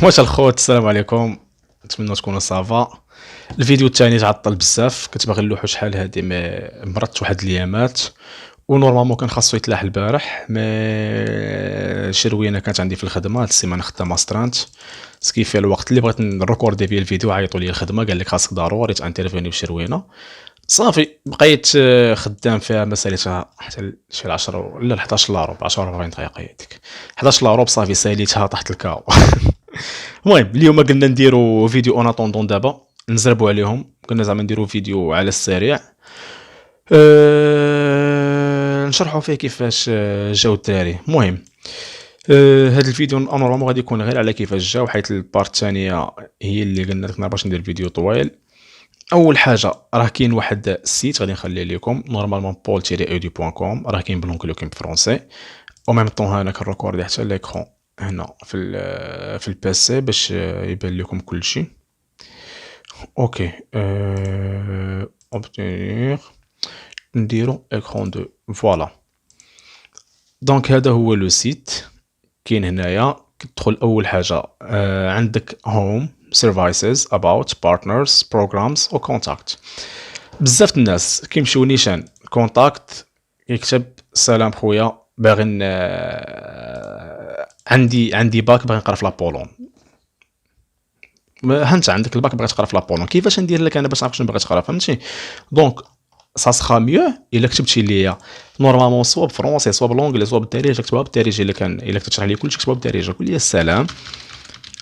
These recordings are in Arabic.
واش الخوت، السلام عليكم. نتمنى تكونوا صافا. الفيديو الثاني تعطل بزاف، كنت باغي نلوحو شحال هادي مي مرضت واحد الايامات، ونورمالمون كان خاصو يتلاح البارح مي شروينه كانت عندي في الخدمه. هاد السيمانه خدامه سترانت سكيفي الوقت اللي بغيت نريكوردي فيه الفيديو عيطوا لي الخدمه قال لك خاصك ضروري تانترفيني بشروينه. صافي بقيت خدام فيها ما ساليتها حتى شي 10 ولا 11 لاروب 10 40 دقيقه هذيك 11 لاروب صافي ساليتها طحت الكاو. المهم اليوم قلنا نديرو فيديو اون اتوندون دابا نزربوا عليهم، قلنا زعما نديرو فيديو على السريع نشرحوا فيه كيفاش جاو الدراري. المهم هذا الفيديو نورمالمون غادي يكون غير على كيفاش جاو، حيت البارت الثانيه هي اللي قلنا لك باش ندير فيديو طويل. اول حاجه راه كاين واحد السيت غادي نخليه لكم نورمالمون paul-edu.com، راه كاين بلونكلو كاين بالفرونسي، او ميم طون هنا كنريكوردي حتى ليكرون هنا في البيسي باش يبان لكم كل شيء. اوكي اوبتينير نديرو اكرون دو فوالا. دونك هذا هو لو سيت كاين هنايا. كتدخل اول حاجه عندك هوم سيرفيسز اباوت بارتنرز بروجرامز و كونتاكت. بزاف الناس كيمشيو نيشان كونتاكت يكتب سلام خويا باغي عندي باك باغي نقرا في لابولون. انت عندك الباك باغي تقرا في لابولون، كيفاش ندير لك انا باش نعرف شنو باغي تقرا؟ فهمتي؟ دونك سا سخا ميو الا كتبتي ليا نورمالمون سوا بالفرونسي سوا بالونجلي سوا بالدارجه، كتبها بالدارجه الا كنت تشرح لي كلشي كتبها بالدارجه. قول لي السلام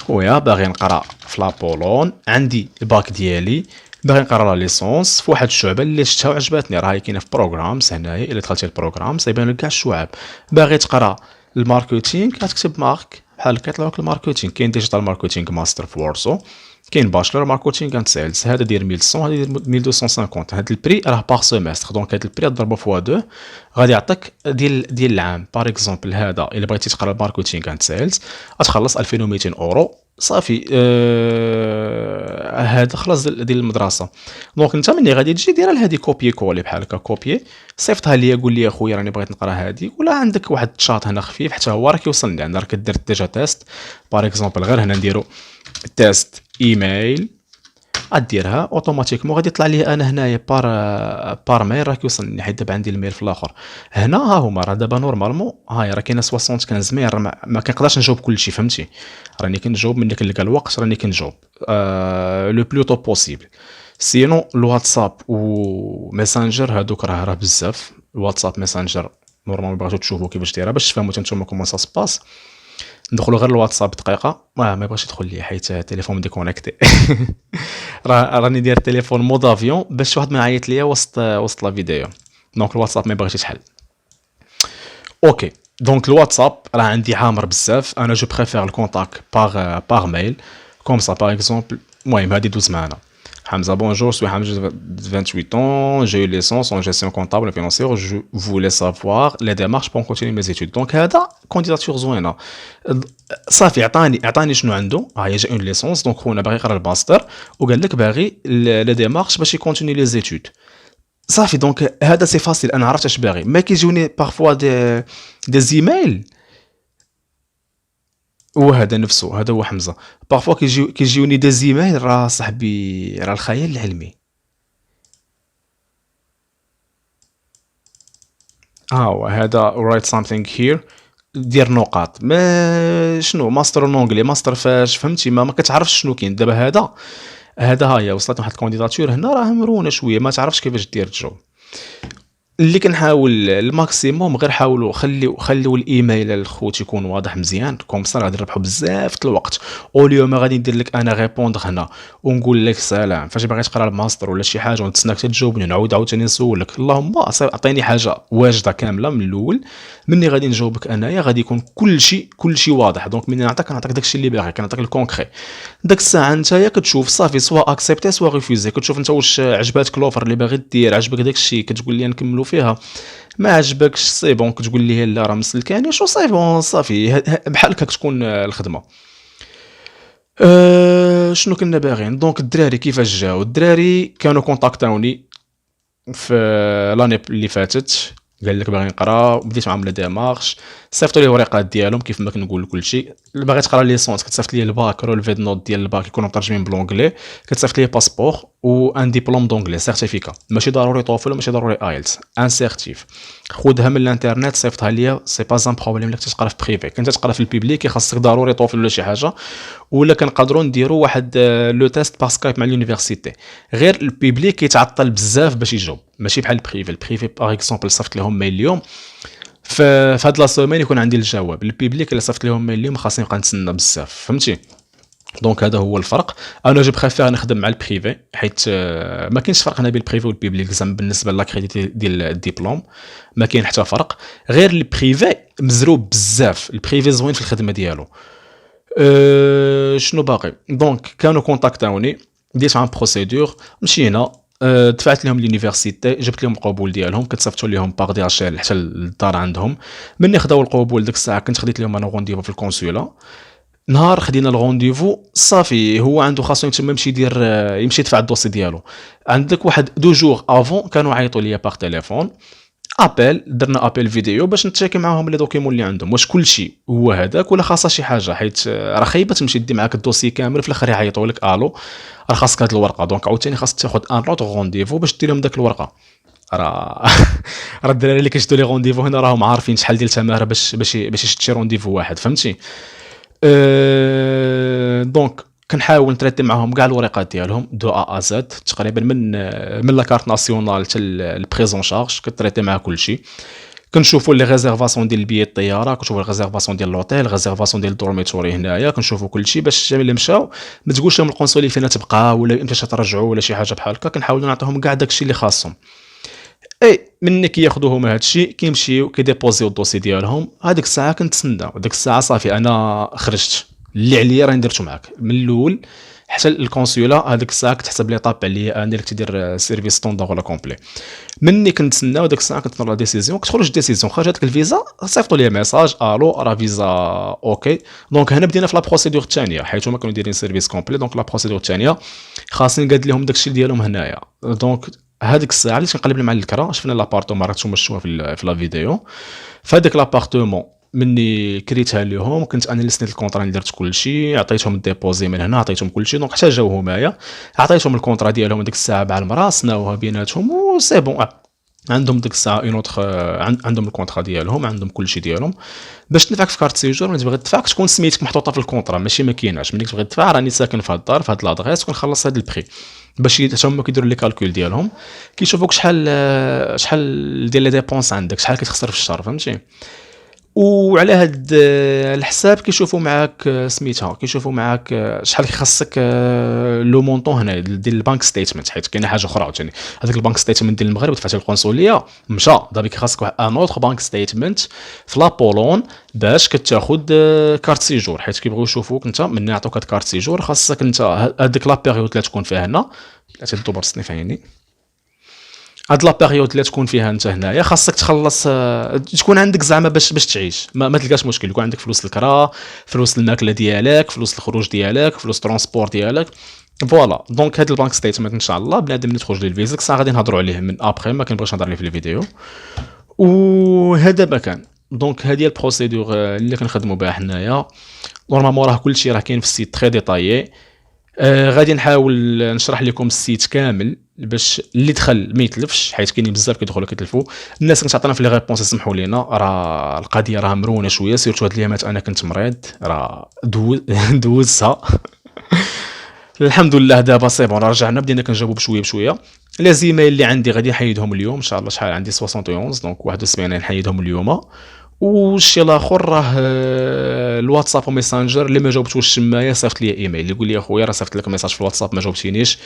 خويا باغي نقرا في لابولون، عندي الباك ديالي باغي نقرا لا ليسونس في واحد الشعبه اللي شفتها وعجباتني، راهي كاينه في بروغرامز هنايا. الا دخلتي البروغرام سيبان لك كاع الشعب. باغي تقرا الماركتينغ كتكتب مارك بحال كيطلع لك الماركتينغ. كاين ديجيتال ماركتينغ ماستر في وورسو، كاين باشلر ماركتينغ اند سيلز، هذا داير 1100 هذا داير 1250. هذا البري راه باغ سيمستر، دونك هذا البري ضربه فوا 2 غادي يعطيك ديال العام. باغ اكزومبل هذا الا بغيتي تقرا الماركتينغ اند سيلز غتخلص 2200 اورو صافي. هذا خلاص ديال المدرسه. دونك انت ملي غادي تجي ديرها لهادي كوبي كولي بحال هكا كوبي صيفطها ليا قول لي اخويا راني بغيت نقرا هادي، ولا عندك واحد الشاط هنا خفيف حتى هو راه كيوصلني عندنا راه كدير ديجا تيست. باغ اكزومبل غير هنا نديرو تيست ايميل غديرها اوتوماتيكمون غادي يطلع لي انا هنايا بار ميل راه كيوصلني، حيت دابا عندي الميل في الاخر. هنا ها هما راه دابا نورمالمون هاي راه كاينه 75 ميل، ما كنقدرش نجاوب كلشي فهمتي. راني كنجاوب ملي كنلقى الوقت راني كنجاوب لو بلو طو بوسيبل. سينو الواتساب و ميسنجر هادوك راه بزاف. الواتساب ميسنجر نورمالمون بغيتو تشوفوا كيفاش دايره باش تفهموا نتوما كومون سا سباس. ندخلوا غير الواتساب دقيقه ما يبغيش يدخل لي حيت التليفون ديكونيكتي. راني داير التليفون مود افيون باش واحد ما يعيط ليا وسط لا فيديو. دونك الواتساب ما يبغيش يتحل. اوكي دونك الواتساب راه عندي عامر بزاف. انا جو بريفير الكونتاك باغ ميل كوم سا باغ اكزومبل. المهم هادي دوز معنا. Hamza, bonjour, je suis Hamza, 28 ans, j'ai eu licence en gestion comptable et financière, je voulais savoir les démarches pour continuer mes études. Donc هذا candidature زوينه صافي. عطاني شنو عنده، هي جا اون ليسونس دونك خونا باغي يقرا الماستر وقال لك باغي لي ديمارش باش يكونتيني لي زيتود. صافي دونك هذا سي فاسيل، انا عرفت اش باغي. ما كيجوني بارفوا دي زيميل وهذا نفسه هذا هو حمزه. بارفوا كيجيوني دي زيميل راه صاحبي راه الخيال العلمي. هو هذا write something here دير نقاط. ما شنو ماستر اونجلي ماستر فاش فهمتي؟ ما كتعرفش شنو كاين دابا. هذا هي وصلت واحد الكانديداتور هنا راه مرونه شويه ما تعرفش كيفاش دير الجو. اللي كنحاول الماكسيموم غير حاولوا خليو الايميل الخوت يكون واضح مزيان كوم صار غادي نربحوا بزاف الوقت. واليوم غادي ندير لك انا ريبوندر هنا ونقول لك سلام فاش باغي تقرا الماستر ولا شي حاجه ونتسناك تجاوبني نعاود عاوتاني نسولك. اللهم عطيني حاجه واجده كامله من الاول. مني غادي نجاوبك انايا غادي يكون كلشي واضح. دونك مني نعطيك داكشي اللي باغي كنعطيك الكونكري. داك الساعه نتايا كتشوف صافي سوا اكسبتي سوا ريفوزي. كتشوف انت واش عجباتك لوفر اللي باغي دير، عجبك داكشي كتقول لي نكملوا فيها. ما عجبكش سي بون كتقول لي لا راه مسلكاني شو صافي بون صافي بحال هكا كتكون الخدمه. شنو كنا باغيين؟ دونك الدراري كيفاش جاو؟ الدراري كانوا كونتاكتاوني في لاني اللي فاتت قال لك باغي نقرا، بديت معاهم لا ديمارش، صيفطوا لي الوريقات ديالهم كيف ما كنقول لك كلشي. اللي باغي تقرا ليسونس كتصيفط لي الباك ولا الفيد نوت ديال الباك يكونوا مترجمين بالونجلي، كتصيفط لي باسبور و ان ديبلوم دونجلي سيرتيفيكا، ماشي ضروري توفل ماشي ضروري ايلتس، ان سيرتيف خذها من الانترنت صيفطها ليا، سي با ان بروبليم. لك تقرا في بريفي كنت تقرا في البيبليك خاصك ضروري توفل ولا شي حاجه، ولا كنقدروا نديروا واحد لو تيست بار سكايب مع اليونيفرسيتي. غير البيبليك كيتعطل بزاف باش يجاوب، ماشي بحال البريفي. البريفي باغ اكزومبل صيفط لهم ميل اليوم، في هاد لا سيمين يكون عندي الجواب. البيبليك اللي صيفط لهم ميل اليوم خاصني نبقى نتسنى بزاف، فهمتي؟ دونك هذا هو الفرق. انا جو بريفير نخدم مع البريفي حيت ما كاينش فرق هنا بين البريفي والبيبليك زعما بالنسبه لاكريديتي ديال الدبلوم، ما كاين حتى فرق. غير البريفي مزروب بزاف، البريفي زوين في الخدمه ديالو. شنو باقي؟ دونك كانوا كونتاكتاوني، ديت معاهم بروسيدور، مشينا دفعت لهم لونيفرسيتي، جبت لهم القبول ديالهم، كتصيفطوا لهم باغ دي اش ال حتى للدار عندهم. مني خداو القبول ديك الساعه كنت خديت لهم انا رونديفو في الكونسولا. نهار خدينا الرونديفو صافي، هو عنده خاصو تما يمشي يدير يمشي يدفع الدوسي ديالو. عندك واحد دو جور افون كانوا عيطوا ليا باغ تليفون، ابل، درنا ابل فيديو باش نتشيكي معاهم لي دوكيمون اللي عندهم واش كلشي هو هذاك ولا خاصه شي حاجه، حيت راه خايبه تمشي دي معاك الدوسي كامل في الاخر يعيطوا لك الو راه خاصك هاد الورقه. دونك عاوتاني خاصك تاخذ ان اوتر رونديفو باش دير لهم داك الورقه. راه راه الدراري اللي كيشدوا لي رونديفو هنا راهم عارفين شحال ديال تماره باش يشد شي رونديفو واحد، فهمتي؟ دونك كنحاول نتريتي معاهم كاع الورقات ديالهم دو ا زد تقريبا، من لا كارت ناسيونال حتى البريزون شارج كتريتي مع كلشي. كنشوفوا لي ريزيرفاسيون ديال البيي الطياره، كنشوفوا ريزيرفاسيون ديال لوطيل، ريزيرفاسيون ديال الدورميتوري هنايا، كنشوفوا كلشي باش جامي اللي مشاو ما تقولش لهم القنصلي فين تبقى ولا امتى ترجعوا ولا شي حاجه بحال هكا. كنحاولوا نعطيهم كاع داكشي اللي خاصهم. اي مني كياخذوهم هذا الشيء كيمشيو كيديبوزيو الدوسي ديالهم. هذيك الساعه كنتسنى، وديك الساعه صافي انا خرجت، اللي عليا راني درتو معاك من الاول حتى الكونسولا. هذيك الساعه كتحسب لي طاب عليا انا اللي كتدير سيرفيس ستوندار ولا كومبلي. مني كنتسنى وديك الساعه كنتنظر لا ديسيزيون، كتخرج ديسيزيون، خرجت لك الفيزا صيفطوا لي ميساج الو راه فيزا اوكي. دونك هنا بدينا في لا بروسيدور الثانيه حيت هما كانوا دايرين سيرفيس كومبلي. دونك لا بروسيدور الثانيه خاصني نقاد لهم داكشي ديالهم هنايا. دونك هذيك الساعه اللي كنقلب مع الكرا شفنا لابارتومون راه نتوما شفتوها في لا فيديو. فهاديك لابارتومون مني كريتها لهم كنت انا اللي سنيت الكونطرا اللي درت كلشي، عطيتهم الديبوزي من هنا، عطيتهم كلشي. دونك حتى جاو همايا عطيتهم الكونطرا ديالهم ديك الساعه مع المرا، سناوها بيناتهم و سي بون. عندهم ديك الساعه اون اوتر عندهم الكونطرا ديالهم، عندهم كلشي ديالهم. باش تدفعك في كارت سيجور ملي تبغي تدفعك تكون سميتك محطوطه في الكونطرا، ماشي ما كايناش. ملي تبغي تدفع راني ساكن في هاد الدار في هاد لادريس وكنخلص هاد البري، باش حتى هما كيديروا لي كالكول ديالهم، كيشوفوك شحال ديال لي ديبونس عندك، شحال كتخسر في الشهر، فهمتي؟ وعلى هاد الحساب كيشوفوا معاك سميتها، كيشوفوا معاك شحال كيخصك لو مونطون هنا ديال البانك ستيتمنت. حيت كاينه حاجه اخرى عاوتاني، هذاك البانك ستيتمنت ديال المغرب دفعتي للقنصليه مشى، دابا كيخصك واحد ان اوتر بانك ستيتمنت في لابولون باش كتاخذ كارت سيجور. حيت كيبغيو يشوفوك انت من يعطوك هاد كارت سيجور خاصك انت هذيك لا بيريود اللي تكون فيها هنا لا تدوبر الصنيف عيني. هاد لا بيريود اللي تكون فيها انت هنايا خاصك تخلص تكون عندك زعما باش تعيش، ما تلقاش مشكل يكون عندك فلوس الكرا، فلوس الماكله ديالك، فلوس الخروج ديالك، فلوس ترونسبور ديالك. فوالا دونك هاد البانك ستيتمنت ان شاء الله بنادم اللي تخرج ليه الفيزا ساعه غادي نهضروا عليه من ابري، ما كنبغيش نهضر عليه في الفيديو. وهذا ما كان. دونك هذه البروسيدور اللي كنخدموا بها حنايا. نورمالمون راه كلشي راه كاين في السيت تري ديتايي. غادي نحاول نشرح لكم السيت كامل باش اللي دخل ما يتلفش، حيت كاينين بزاف كيدخلوا كيتلفوا. الناس اللي كتعطينا في لي ريبونس يسمحوا لينا، راه القضيه راه مرونه شويه، سيرتو هاد الايامات انا كنت مريض راه دوزتها. الحمد لله دابا سي بون رجعنا بدينا كنجاوبوا بشويه بشويه. لي زيميل اللي عندي غادي نحيدهم اليوم ان شاء الله. شحال عندي 71 دونك 71 نحيدهم اليوم. والشيء الاخر راه الواتساب وميسنجر اللي ما جاوبتوش الشمايه صيفط لي ايميل يقول لي اخويا راه صيفط لك ميساج في الواتساب ما جاوبتينيش،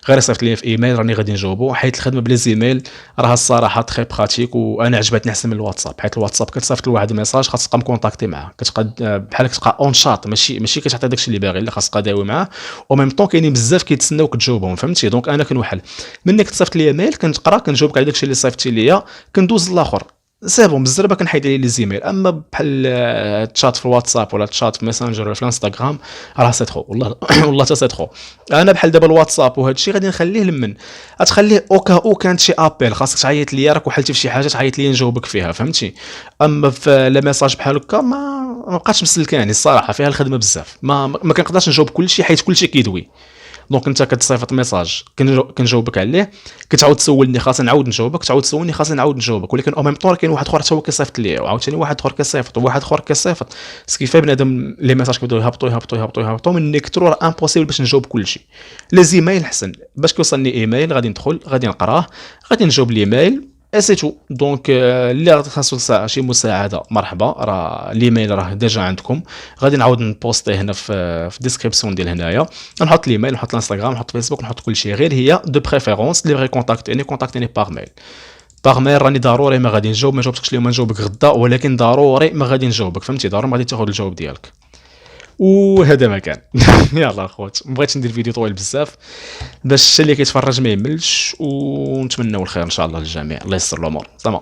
غير صيفط لي في ايميل راني غادي نجاوبو. حيت الخدمه بلي زيميل راه الصراحه تري براتيك، وانا عجبتني احسن من الواتساب. حيت الواتساب كتصيفط لواحد الميساج خاصك تبقى مكونتاكتي معاه، كتبقى بحال كتبقى اون شات، ماشي كتعطي داكشي اللي باغي، لا خاصك تداوي معاه. او ميم طون كاينين بزاف كيتسناوك تجاوبهم، فهمتي؟ دونك انا كنوحل منك تصيفط لي ايميل كنتقرا كنجاوبك على داكشي اللي صيفطتي ليا كندوز الاخر. سي بون بالزربه كنحيد عليه لي زيميل، اما بحال التشات في الواتساب ولا التشات في ماسنجر ولا في الانستغرام راه سي تخو والله. والله حتى سي تخو. انا بحال دابا الواتساب وهذا الشيء غادي نخليه لمن غتخليه اوكا او كانت شي ابيل خاصك تعيط ليا راك وحلتي في شي حاجه تعيط ليا نجاوبك فيها فهمتي. اما في لا ميساج بحال هكا ما بقاتش مسلكاني الصراحه، فيها الخدمه بزاف، ما كنقدرش نجاوب كلشي حيت كلشي كيدوي. دونك انت كتصيفط ميساج كنجاوبك عليه، كتعاود تسولني خاصني نعاود نجاوبك، تعاود تسولني خاصني نعاود نجاوبك، ولكن او ميم طون كاين واحد اخر حتى هو كيصيفط ليا، وعاوتاني واحد اخر كيصيفط وواحد اخر كيصيفط. سكيفا بنادم لي ميساج كيبداو يهبطوا من نكترو راه امبوسيبل باش نجاوب كلشي. لي زيميل حسن باش كيوصلني ايميل غادي ندخل غادي نقراه غادي نجاوب الايميل اي سي تو. دونك اللي خاصو شي مساعده مرحبا، راه الايميل راه ديجا عندكم، غادي نعاود نبوستيه هنا في الديسكريبسيون ديال هنايا، نحط الايميل نحط الانستغرام نحط فيسبوك نحط كل شيء، غير هي دو بريفيرونس اللي بغى كونتاكتيني باغ ميل. باغ ميل راني ضروري ما غادي نجاوب، ما جاوبتكش اليوم نجاوبك غدا، ولكن ضروري ما غادي نجاوبك فهمتي، ضروري ما غادي تاخذ الجواب ديالك. وهذا ما كان. يلا اخوت ما بغيتش ندير فيديو طويل بزاف باش اللي كيتفرج ما يملش، ونتمنوا الخير ان شاء الله للجميع، الله يسر الامور. سلام.